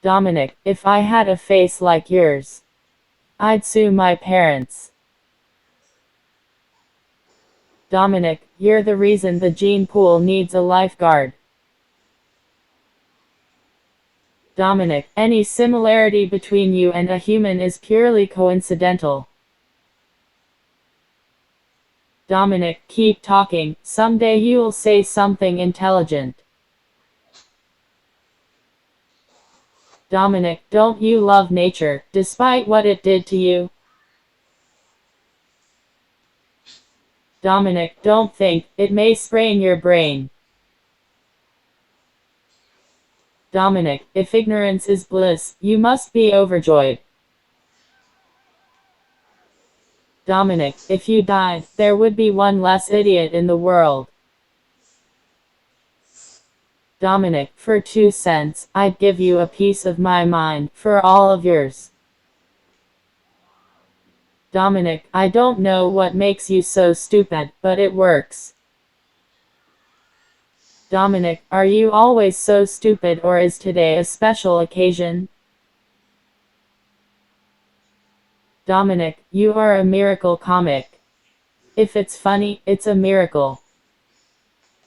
Dominic, if I had a face like yours, I'd sue my parents. Dominic, you're the reason the gene pool needs a lifeguard. Dominic, any similarity between you and a human is purely coincidental. Dominic, keep talking, someday you'll say something intelligent. Dominic, don't you love nature, despite what it did to you? Dominic, don't think, it may sprain your brain. Dominic, if ignorance is bliss, you must be overjoyed. Dominic, if you died, there would be one less idiot in the world. Dominic, for 2 cents, I'd give you a piece of my mind, for all of yours. Dominic, I don't know what makes you so stupid, but it works. Dominic, are you always so stupid or is today a special occasion? Dominic, you are a miracle comic. If it's funny, it's a miracle.